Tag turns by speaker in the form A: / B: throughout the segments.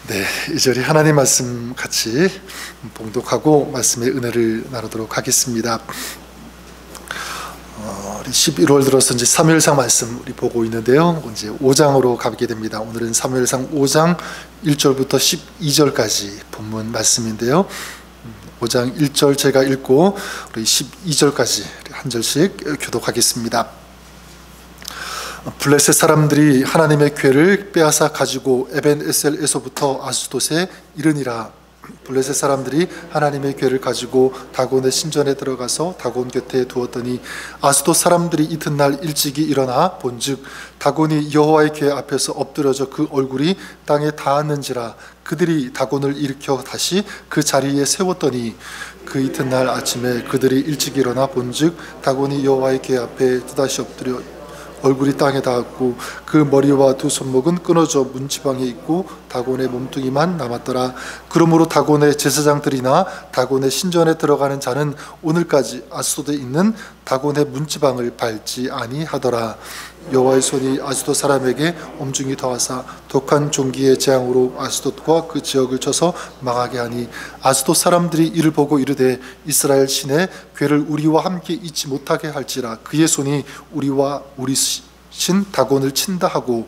A: 네, 이 절이 하나님 말씀 같이 봉독하고 말씀의 은혜를 나누도록 하겠습니다. 우리 11월 들어서 이제 사무엘상 말씀 우리 보고 있는데요. 이제 5장으로 가게 됩니다. 오늘은 사무엘상 5장 1절부터 12절까지 본문 말씀인데요. 5장 1절 제가 읽고 우리 12절까지 한 절씩 교독하겠습니다. 블레셋 사람들이 하나님의 궤를 빼앗아 가지고 에벤에셀에서부터 아스돗에 이르니라. 블레셋 사람들이 하나님의 궤를 가지고 다곤의 신전에 들어가서 다곤 곁에 두었더니 아스돗 사람들이 이튿날 일찍이 일어나 본즉 다곤이 여호와의 궤 앞에서 엎드려져 그 얼굴이 땅에 닿았는지라. 그들이 다곤을 일으켜 다시 그 자리에 세웠더니 그 이튿날 아침에 그들이 일찍 일어나 본즉 다곤이 여호와의 궤 앞에 또다시 엎드려 얼굴이 땅에 닿았고 그 머리와 두 손목은 끊어져 문지방에 있고 다곤의 몸뚱이만 남았더라. 그러므로 다곤의 제사장들이나 다곤의 신전에 들어가는 자는 오늘까지 아스돗에 있는 다곤의 문지방을 밟지 아니하더라. 여호와의 손이 아스돗 사람에게 엄중히 더하사 독한 종기의 재앙으로 아스돗과 그 지역을 쳐서 망하게 하니 아스돗 사람들이 이를 보고 이르되 이스라엘 신의 궤를 우리와 함께 잊지 못하게 할지라. 그의 손이 우리와 우리 신 다곤을 친다 하고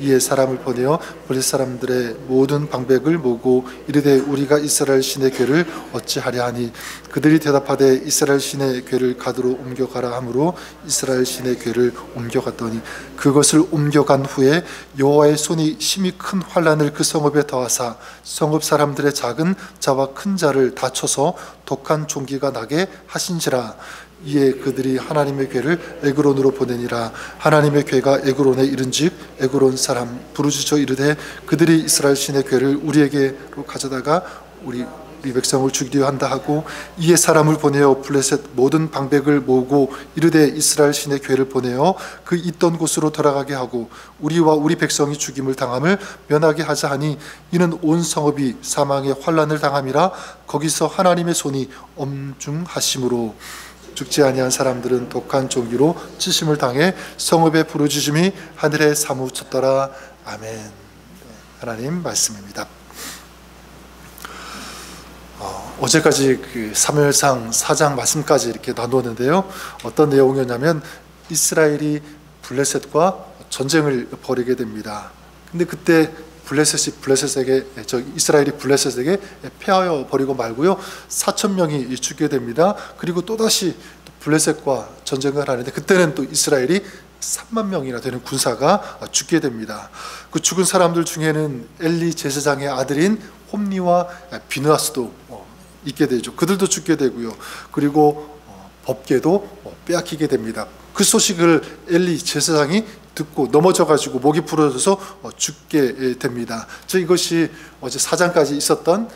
A: 이에 사람을 보내어 블레셋 사람들의 모든 방백을 모으고 이르되 우리가 이스라엘 신의 궤를 어찌하랴 하니 그들이 대답하되 이스라엘 신의 궤를 가드로 옮겨가라 하므로 이스라엘 신의 궤를 옮겨갔더니 그것을 옮겨간 후에 여호와의 손이 심히 큰 환난을 그 성읍에 더하사 성읍 사람들의 작은 자와 큰 자를 다 쳐서 독한 종기가 나게 하신지라. 이에 그들이 하나님의 궤를 에그론으로 보내니라. 하나님의 궤가 에그론에 이른즉 에그론 사람 부르짖어 이르되 그들이 이스라엘 신의 궤를 우리에게로 가져다가 우리 백성을 죽이려 한다 하고 이에 사람을 보내어 블레셋 모든 방백을 모으고 이르되 이스라엘 신의 궤를 보내어 그 있던 곳으로 돌아가게 하고 우리와 우리 백성이 죽임을 당함을 면하게 하자 하니 이는 온 성읍이 사망의 환난을 당함이라. 거기서 하나님의 손이 엄중하심으로 죽지 아니한 사람들은 독한 종기로 치심을 당해 성읍의 부르짖음이 하늘에 사무쳤더라. 아멘. 하나님 말씀입니다. 어제까지 그 사무엘상 4장 말씀까지 이렇게 나누었는데요. 어떤 내용이었냐면 이스라엘이 블레셋과 전쟁을 벌이게 됩니다. 근데 그때 이스라엘이 블레셋에게 패하여 버리고 말고요 4,000명이 죽게 됩니다. 그리고 또다시 블레셋과 전쟁을 하는데 그때는 또 이스라엘이 3만 명이나 되는 군사가 죽게 됩니다. 그 죽은 사람들 중에는 엘리 제사장의 아들인 홈니와 비느하스도 있게 되죠. 그들도 죽게 되고요. 그리고 법궤도 빼앗기게 됩니다. 그 소식을 엘리 제사장이 듣고 넘어져가지고 목이 부러져서 죽게 됩니다. 이것이 어제 4장까지 있었던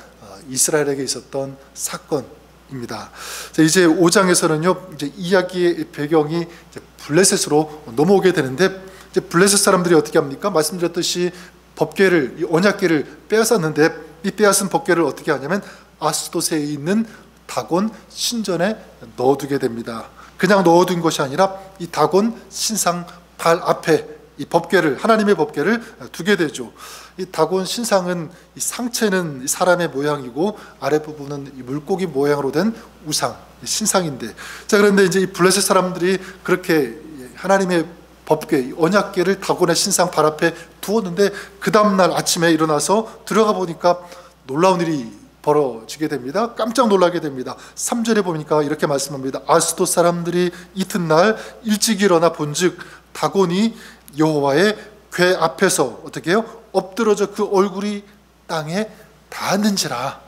A: 이스라엘에게 있었던 사건입니다. 이제 5장에서는요, 이제 이야기의 배경이 이제 블레셋으로 넘어오게 되는데 이제 블레셋 사람들이 어떻게 합니까? 말씀드렸듯이 법궤를, 이 언약궤를 빼앗았는데 이 빼앗은 법궤를 어떻게 하냐면 아스돗에 있는 다곤 신전에 넣어두게 됩니다. 그냥 넣어둔 것이 아니라 이 다곤 신상 발 앞에 이 법궤를, 하나님의 법궤를 두게 되죠. 이 다곤 신상은 이 상체는 사람의 모양이고 아랫부분은 이 물고기 모양으로 된 우상, 신상인데, 자 그런데 이제 이 블레셋 사람들이 그렇게 하나님의 법궤, 언약궤를 다곤의 신상 발 앞에 두었는데 그 다음날 아침에 일어나서 들어가 보니까 놀라운 일이 벌어지게 됩니다. 깜짝 놀라게 됩니다. 3절에 보니까 이렇게 말씀합니다. 아스돗 사람들이 이튿날 일찍 일어나 본즉 다곤이 여호와의 궤 앞에서 어떻게 해요? 엎드러져 그 얼굴이 땅에 닿았는지라.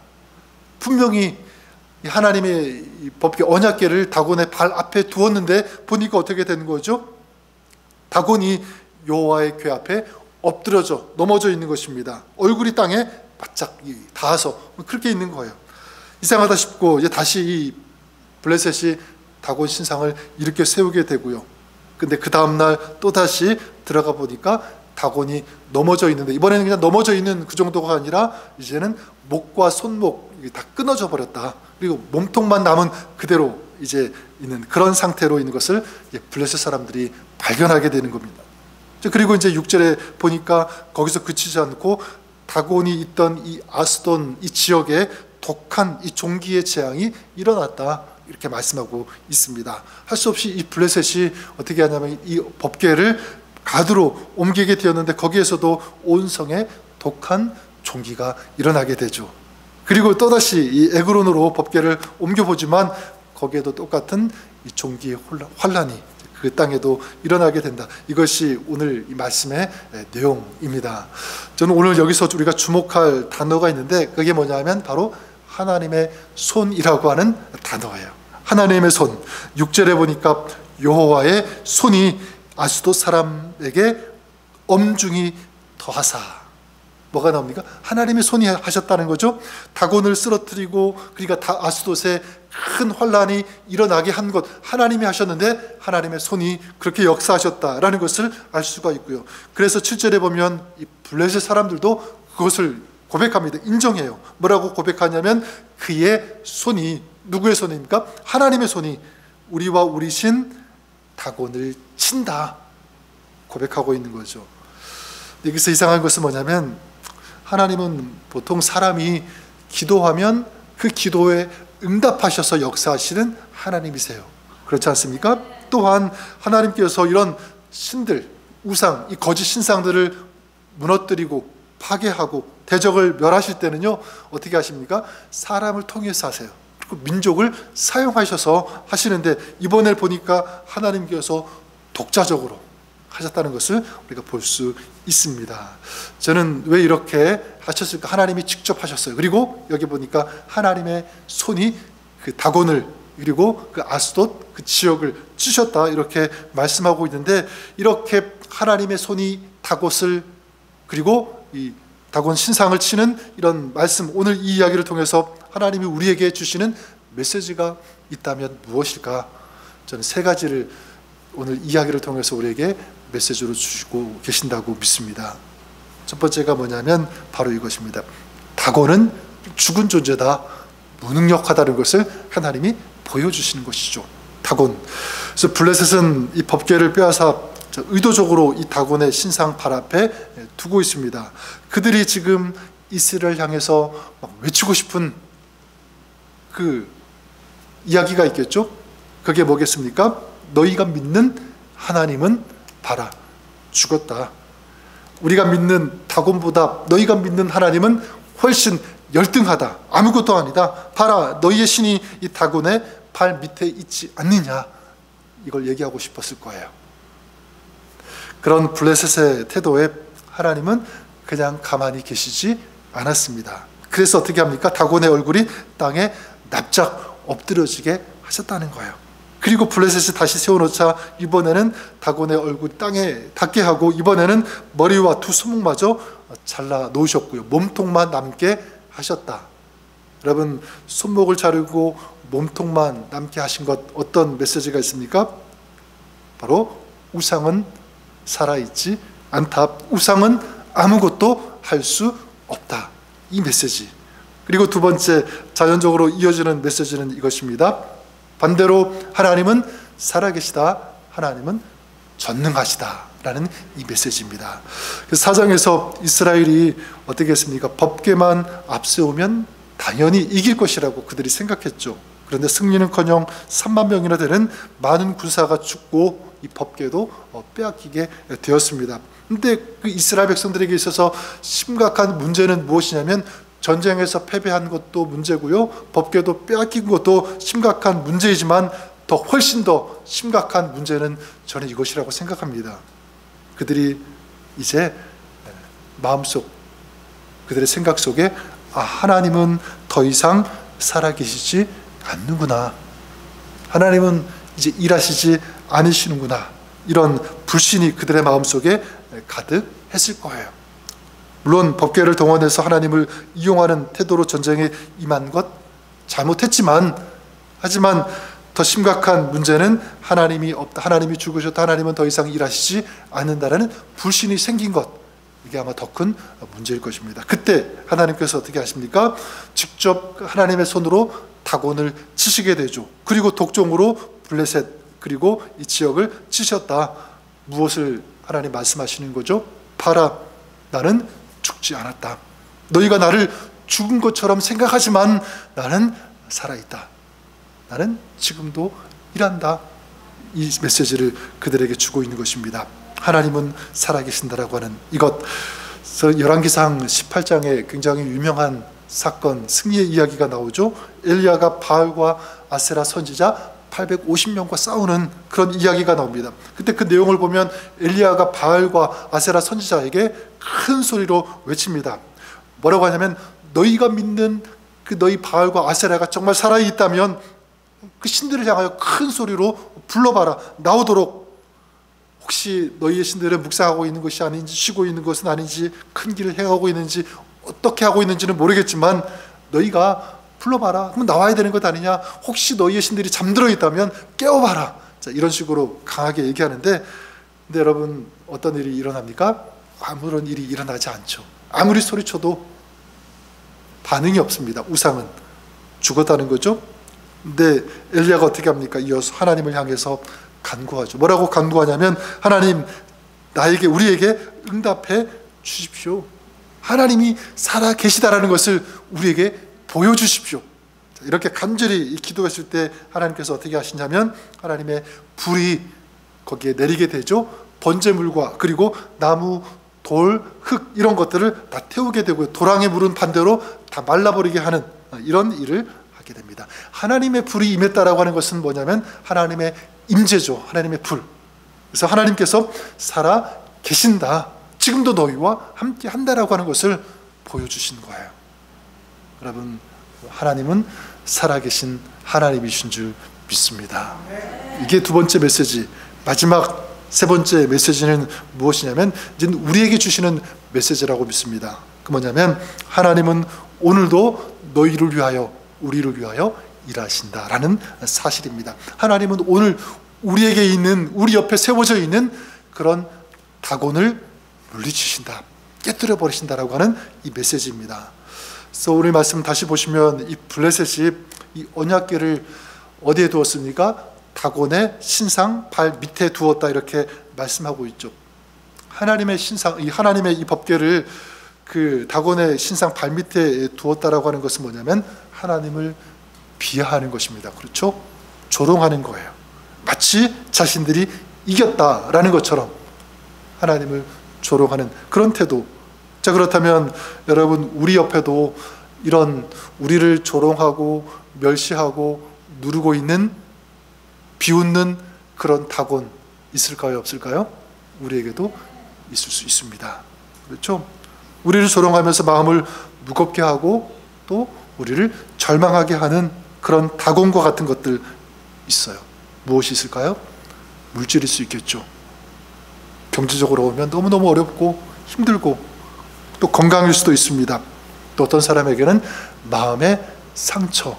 A: 분명히 하나님의 법궤 언약궤를 다곤의 발 앞에 두었는데 보니까 어떻게 되는 거죠? 다곤이 여호와의 궤 앞에 엎드러져 넘어져 있는 것입니다. 얼굴이 땅에 바짝 닿아서 그렇게 있는 거예요. 이상하다 싶고 이제 다시 이 블레셋이 다곤 신상을 일으켜 세우게 되고요. 근데 그 다음날 또다시 들어가 보니까 다곤이 넘어져 있는데 이번에는 그냥 넘어져 있는 그 정도가 아니라 이제는 목과 손목 다 끊어져 버렸다. 그리고 몸통만 남은 그대로 이제 있는 그런 상태로 있는 것을 블레셋 사람들이 발견하게 되는 겁니다. 그리고 이제 6절에 보니까 거기서 그치지 않고 다곤이 있던 이 아스돈 이 지역에 독한 이 종기의 재앙이 일어났다, 이렇게 말씀하고 있습니다. 할 수 없이 이 블레셋이 어떻게 하냐면 이 법궤를 가드로 옮기게 되었는데 거기에서도 온 성에 독한 종기가 일어나게 되죠. 그리고 또다시 이 에그론으로 법궤를 옮겨보지만 거기에도 똑같은 이 종기의 환란이 그 땅에도 일어나게 된다. 이것이 오늘 이 말씀의 내용입니다. 저는 오늘 여기서 우리가 주목할 단어가 있는데 그게 뭐냐면 바로 하나님의 손이라고 하는 단어예요. 하나님의 손. 6절에 보니까 여호와의 손이 아스돗 사람에게 엄중히 더하사. 뭐가 나옵니까? 하나님의 손이 하셨다는 거죠. 다곤을 쓰러뜨리고 그러니까 아스돗에 큰 환란이 일어나게 한 것 하나님이 하셨는데 하나님의 손이 그렇게 역사하셨다라는 것을 알 수가 있고요. 그래서 7절에 보면 이 블레셋 사람들도 그것을 고백합니다. 인정해요. 뭐라고 고백하냐면 그의 손이, 누구의 손입니까? 하나님의 손이 우리와 우리 신 다곤을 친다 고백하고 있는 거죠. 여기서 이상한 것은 뭐냐면 하나님은 보통 사람이 기도하면 그 기도에 응답하셔서 역사하시는 하나님이세요. 그렇지 않습니까? 또한 하나님께서 이런 신들, 우상, 이 거짓 신상들을 무너뜨리고 파괴하고 대적을 멸하실 때는요 어떻게 하십니까? 사람을 통해서 하세요. 그리고 민족을 사용하셔서 하시는데 이번에 보니까 하나님께서 독자적으로 하셨다는 것을 우리가 볼 수 있습니다. 저는 왜 이렇게 하셨을까? 하나님이 직접 하셨어요. 그리고 여기 보니까 하나님의 손이 그 다곤을 그리고 그 아스돗 그 지역을 치셨다 이렇게 말씀하고 있는데 이렇게 하나님의 손이 다곤을 그리고 이 다곤 신상을 치는 이런 말씀, 오늘 이 이야기를 통해서 하나님이 우리에게 주시는 메시지가 있다면 무엇일까? 저는 세 가지를 오늘 이야기를 통해서 우리에게 메시지로 주시고 계신다고 믿습니다. 첫 번째가 뭐냐면 바로 이것입니다. 다곤은 죽은 존재다, 무능력하다는 것을 하나님이 보여주시는 것이죠. 다곤. 그래서 블레셋은 이 법궤를 빼앗아 의도적으로 이 다곤의 신상 발 앞에 두고 있습니다. 그들이 지금 이스라엘 향해서 막 외치고 싶은 그 이야기가 있겠죠. 그게 뭐겠습니까? 너희가 믿는 하나님은 봐라, 죽었다. 우리가 믿는 다곤보다 너희가 믿는 하나님은 훨씬 열등하다, 아무것도 아니다. 봐라, 너희의 신이 이 다곤의 발 밑에 있지 않느냐. 이걸 얘기하고 싶었을 거예요. 그런 블레셋의 태도에 하나님은 그냥 가만히 계시지 않았습니다. 그래서 어떻게 합니까? 다곤의 얼굴이 땅에 납작 엎드려지게 하셨다는 거예요. 그리고 블레셋이 다시 세워놓자 이번에는 다곤의 얼굴 땅에 닿게 하고 이번에는 머리와 두 손목마저 잘라 놓으셨고요. 몸통만 남게 하셨다. 여러분, 손목을 자르고 몸통만 남게 하신 것 어떤 메시지가 있습니까? 바로 우상은 살아있지 않다. 우상은 아무것도 할 수 없다. 이 메시지. 그리고 두 번째 자연적으로 이어지는 메시지는 이것입니다. 반대로 하나님은 살아계시다, 하나님은 전능하시다 라는 이 메시지입니다. 사장에서 이스라엘이 어떻게 했습니까? 법궤만 앞세우면 당연히 이길 것이라고 그들이 생각했죠. 그런데 승리는커녕 3만 명이나 되는 많은 군사가 죽고 이 법궤도 빼앗기게 되었습니다. 그런데 그 이스라엘 백성들에게 있어서 심각한 문제는 무엇이냐면 전쟁에서 패배한 것도 문제고요, 법궤도 빼앗긴 것도 심각한 문제이지만 더 훨씬 더 심각한 문제는 저는 이것이라고 생각합니다. 그들이 이제 마음속, 그들의 생각 속에 하나님은 더 이상 살아계시지 않는구나, 하나님은 이제 일하시지 않으시는구나, 이런 불신이 그들의 마음속에 가득했을 거예요. 물론 법궤를 동원해서 하나님을 이용하는 태도로 전쟁에 임한 것 잘못했지만, 하지만 더 심각한 문제는 하나님이 없다, 하나님이 죽으셨다, 하나님은 더 이상 일하시지 않는다라는 불신이 생긴 것, 이게 아마 더 큰 문제일 것입니다. 그때 하나님께서 어떻게 하십니까? 직접 하나님의 손으로 다곤을 치시게 되죠. 그리고 독종으로 블레셋 그리고 이 지역을 치셨다. 무엇을 하나님 말씀하시는 거죠? 봐라, 나는 죽지 않았다. 너희가 나를 죽은 것처럼 생각하지만 나는 살아있다. 나는 지금도 일한다. 이 메시지를 그들에게 주고 있는 것입니다. 하나님은 살아계신다라고 하는 이것. 열왕기상 18장에 굉장히 유명한 사건, 승리의 이야기가 나오죠. 엘리야가 바알과 아세라 선지자 850명과 싸우는 그런 이야기가 나옵니다. 그때 그 내용을 보면 엘리야가 바알과 아세라 선지자에게 큰 소리로 외칩니다. 뭐라고 하냐면, 너희가 믿는 그 너희 바알과 아세라가 정말 살아있다면 그 신들을 향하여 큰 소리로 불러봐라. 나오도록. 혹시 너희의 신들은 묵상하고 있는 것이 아닌지, 쉬고 있는 것은 아닌지, 큰 길을 행하고 있는지, 어떻게 하고 있는지는 모르겠지만 너희가 불러봐라. 그럼 나와야 되는 것 아니냐. 혹시 너희의 신들이 잠들어 있다면 깨워봐라. 자, 이런 식으로 강하게 얘기하는데, 근데 여러분, 어떤 일이 일어납니까? 아무런 일이 일어나지 않죠. 아무리 소리쳐도 반응이 없습니다. 우상은 죽었다는 거죠. 근데 엘리야가 어떻게 합니까? 이어서 하나님을 향해서 간구하죠. 뭐라고 간구하냐면, 하나님, 나에게, 우리에게 응답해 주십시오. 하나님이 살아 계시다라는 것을 우리에게 보여주십시오. 이렇게 간절히 기도했을 때 하나님께서 어떻게 하시냐면, 하나님의 불이 거기에 내리게 되죠. 번제물과 그리고 나무, 돌, 흙 이런 것들을 다 태우게 되고요. 도랑의 물은 반대로 다 말라버리게 하는 이런 일을 하게 됩니다. 하나님의 불이 임했다라고 하는 것은 뭐냐면 하나님의 임재죠. 하나님의 불. 그래서 하나님께서 살아 계신다. 지금도 너희와 함께 한다라고 하는 것을 보여주신 거예요. 여러분, 하나님은 살아계신 하나님이신 줄 믿습니다. 이게 두 번째 메시지. 마지막 세 번째 메시지는 무엇이냐면, 이제 우리에게 주시는 메시지라고 믿습니다. 그 뭐냐면, 하나님은 오늘도 너희를 위하여, 우리를 위하여 일하신다라는 사실입니다. 하나님은 오늘 우리에게 있는, 우리 옆에 세워져 있는 그런 다곤을 물리치신다, 깨뜨려 버리신다라고 하는 이 메시지입니다. 그래서 오늘 말씀 다시 보시면 이 블레셋이 이 언약궤를 어디에 두었습니까? 다곤의 신상 발 밑에 두었다, 이렇게 말씀하고 있죠. 하나님의 신상, 이 하나님의 이 법궤를 그 다곤의 신상 발 밑에 두었다라고 하는 것은 뭐냐면 하나님을 비하하는 것입니다. 그렇죠? 조롱하는 거예요. 마치 자신들이 이겼다라는 것처럼 하나님을 조롱하는 그런 태도. 자, 그렇다면 여러분, 우리 옆에도 이런 우리를 조롱하고 멸시하고 누르고 있는, 비웃는 그런 다곤 있을까요? 없을까요? 우리에게도 있을 수 있습니다. 그렇죠? 우리를 조롱하면서 마음을 무겁게 하고 또 우리를 절망하게 하는 그런 다곤과 같은 것들 있어요. 무엇이 있을까요? 물질일 수 있겠죠. 경제적으로 보면 너무너무 어렵고 힘들고, 또 건강일 수도 있습니다. 또 어떤 사람에게는 마음의 상처,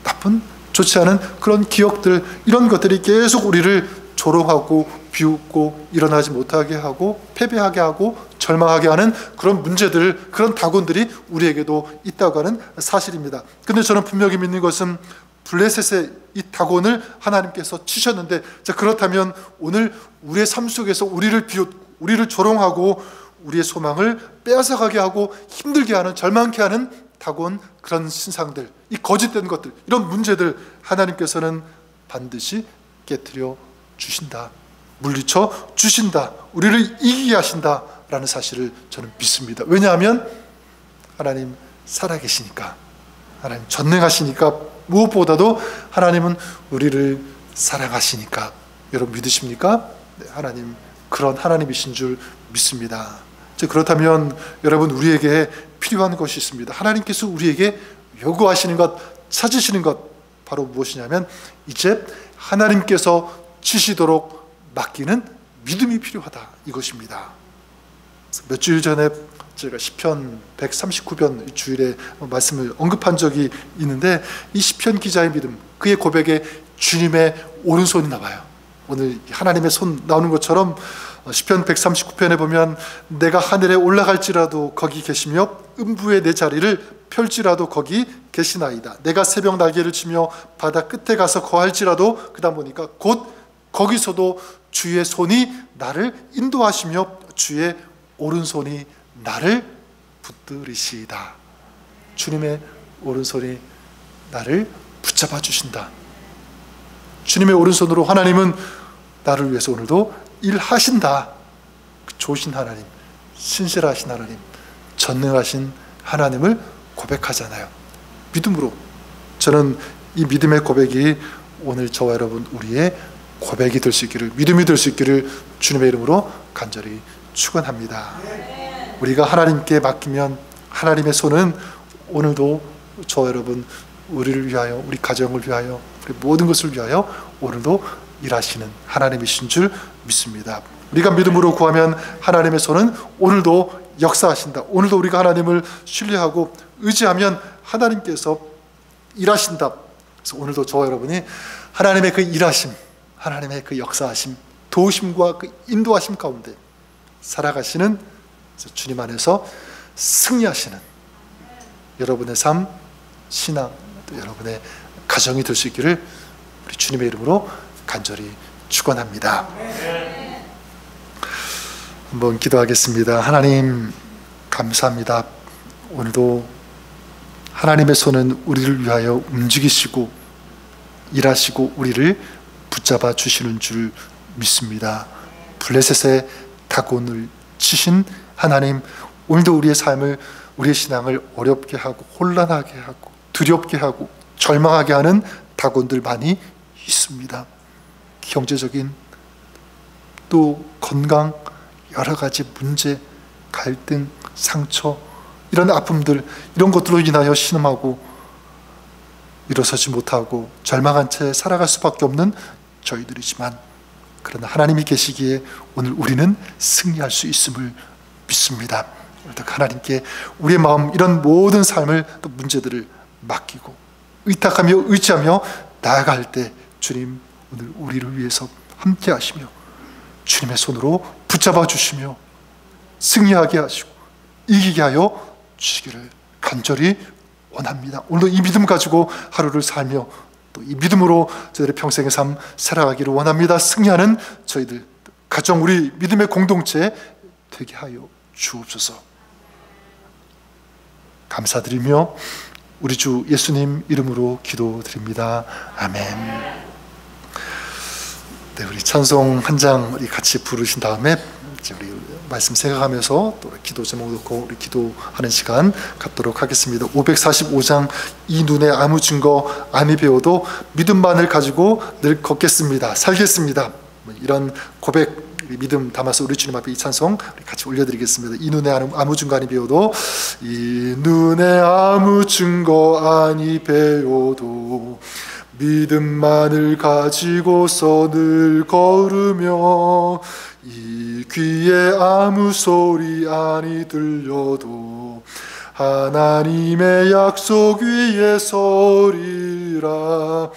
A: 나쁜, 좋지 않은 그런 기억들, 이런 것들이 계속 우리를 조롱하고 비웃고 일어나지 못하게 하고 패배하게 하고 절망하게 하는 그런 문제들, 그런 다곤들이 우리에게도 있다고 하는 사실입니다. 근데 저는 분명히 믿는 것은 블레셋의 이 다곤을 하나님께서 치셨는데, 자, 그렇다면 오늘 우리의 삶 속에서 우리를 비웃고 우리를 조롱하고 우리의 소망을 빼앗아가게 하고 힘들게 하는, 절망케 하는 다곤, 그런 신상들, 이 거짓된 것들, 이런 문제들 하나님께서는 반드시 깨뜨려 주신다, 물리쳐 주신다, 우리를 이기게 하신다라는 사실을 저는 믿습니다. 왜냐하면 하나님 살아계시니까, 하나님 전능하시니까, 무엇보다도 하나님은 우리를 사랑하시니까. 여러분 믿으십니까? 네, 하나님, 그런 하나님이신 줄 믿습니다. 그렇다면 여러분, 우리에게 필요한 것이 있습니다. 하나님께서 우리에게 요구하시는 것, 찾으시는 것, 바로 무엇이냐면 이제 하나님께서 치시도록 맡기는 믿음이 필요하다, 이것입니다. 몇 주일 전에 제가 시편 139편 주일에 말씀을 언급한 적이 있는데, 이 시편 기자의 믿음, 그의 고백에 주님의 오른손이 나와요. 오늘 하나님의 손 나오는 것처럼 시편 139편에 보면, 내가 하늘에 올라갈지라도 거기 계시며 음부에 내 자리를 펼지라도 거기 계시나이다. 내가 새벽 날개를 치며 바다 끝에 가서 거할지라도, 그 다음 보니까 곧 거기서도 주의 손이 나를 인도하시며 주의 오른손이 나를 붙들으시다. 주님의 오른손이 나를 붙잡아 주신다. 주님의 오른손으로 하나님은 나를 위해서 오늘도 일하신다. 좋으신 하나님, 신실하신 하나님, 전능하신 하나님을 고백하잖아요. 믿음으로. 저는 이 믿음의 고백이 오늘 저와 여러분 우리의 고백이 될 수 있기를, 믿음이 될 수 있기를 주님의 이름으로 간절히 축원합니다. 우리가 하나님께 맡기면 하나님의 손은 오늘도 저와 여러분 우리를 위하여, 우리 가정을 위하여, 우리 모든 것을 위하여 오늘도 일하시는 하나님이신 줄 믿습니다. 우리가 믿음으로 구하면 하나님의 손은 오늘도 역사하신다. 오늘도 우리가 하나님을 신뢰하고 의지하면 하나님께서 일하신다. 그래서 오늘도 저와 여러분이 하나님의 그 일하심, 하나님의 그 역사하심, 도우심과 그 인도하심 가운데 살아가시는 주님 안에서 승리하시는 여러분의 삶, 신앙, 또 여러분의 가정이 될 수 있기를 우리 주님의 이름으로 간절히 축원합니다. 한번 기도하겠습니다. 하나님 감사합니다. 오늘도 하나님의 손은 우리를 위하여 움직이시고 일하시고 우리를 붙잡아 주시는 줄 믿습니다. 블레셋의 다곤을 치신 하나님, 오늘도 우리의 삶을, 우리의 신앙을 어렵게 하고 혼란하게 하고 두렵게 하고 절망하게 하는 다곤들 많이 있습니다. 경제적인, 또 건강, 여러 가지 문제, 갈등, 상처, 이런 아픔들, 이런 것들로 인하여 신음하고 일어서지 못하고 절망한 채 살아갈 수밖에 없는 저희들이지만, 그러나 하나님이 계시기에 오늘 우리는 승리할 수 있음을 믿습니다. 오늘도 하나님께 우리의 마음, 이런 모든 삶을, 또 문제들을 맡기고 의탁하며 의지하며 나아갈 때 주님 오늘 우리를 위해서 함께 하시며 주님의 손으로 붙잡아 주시며 승리하게 하시고 이기게 하여 주시기를 간절히 원합니다. 오늘도 이 믿음 가지고 하루를 살며 또 이 믿음으로 저희들의 평생의 삶 살아가기를 원합니다. 승리하는 저희들 가정, 우리 믿음의 공동체 되게 하여 주옵소서. 감사드리며 우리 주 예수님 이름으로 기도드립니다. 아멘. 네, 우리 찬송 한 장 우리 같이 부르신 다음에 이제 우리 말씀 생각하면서 또 기도 제목 놓고 우리 기도하는 시간 갖도록 하겠습니다. 545장 이 눈에 아무 증거 아니 배워도 믿음만을 가지고 늘 걷겠습니다. 살겠습니다. 이런 고백, 믿음 담아서 우리 주님 앞에 이 찬송 우리 같이 올려드리겠습니다. 이 눈에 아무 증거 아니 배워도, 이 눈에 아무 증거 아니 배워도 믿음만을 가지고서 늘 걸으며, 이 귀에 아무 소리 아니 들려도 하나님의 약속 위에 서리라.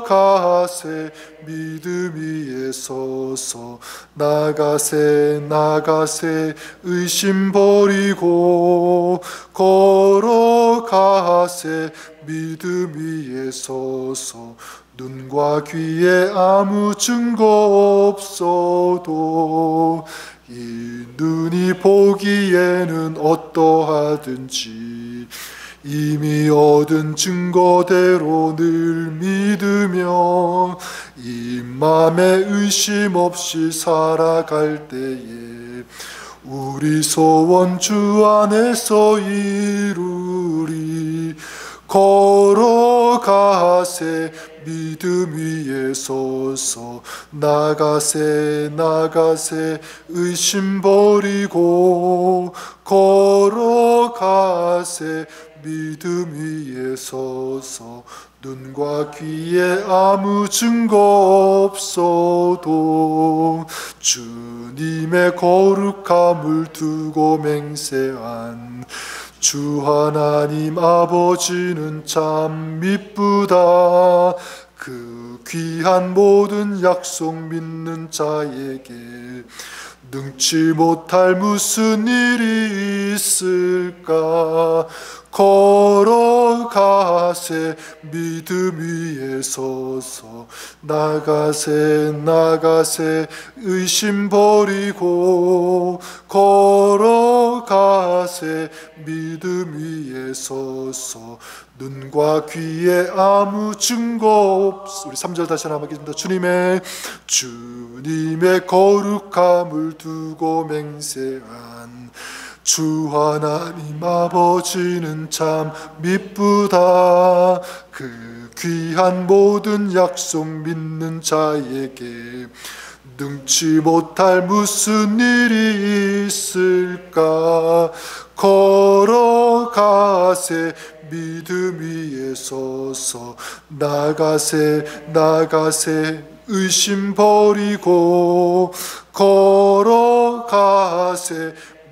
A: 걸어가세 믿음 위에 서서, 나가세 나가세 의심 버리고, 걸어가세 믿음 위에 서서, 눈과 귀에 아무 증거 없어도 이 눈이 보기에는 어떠하든지 이미 얻은 증거대로 늘 믿으며 이 맘에 의심 없이 살아갈 때에 우리 소원 주 안에서 이루리. 걸어가세 믿음 위에 서서, 나가세 나가세 의심 버리고, 걸어가세 믿음 위에 서서, 눈과 귀에 아무 증거 없어도 주님의 거룩함을 두고 맹세한 주 하나님 아버지는 참 미쁘다. 그 귀한 모든 약속 믿는 자에게 능치 못할 무슨 일이 있을까. 걸어가 나가세 믿음 위에 서서 나가세 의심 버리고 걸어가세 믿음 위에 서서 눈과 귀에 아무 증거 없어. 우리 3절 다시 한번 하겠습니다. 주님의 거룩함을 두고 맹세한 주 하나님 아버지는 참 미쁘다. 그 귀한 모든 약속 믿는 자에게 능치 못할 무슨 일이 있을까. 걸어가세 믿음 위에 서서 나가세 의심 버리고 걸어가세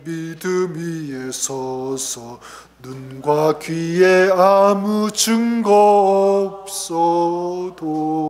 A: 믿음 위에 서서 눈과 귀에 아무 증거 없어도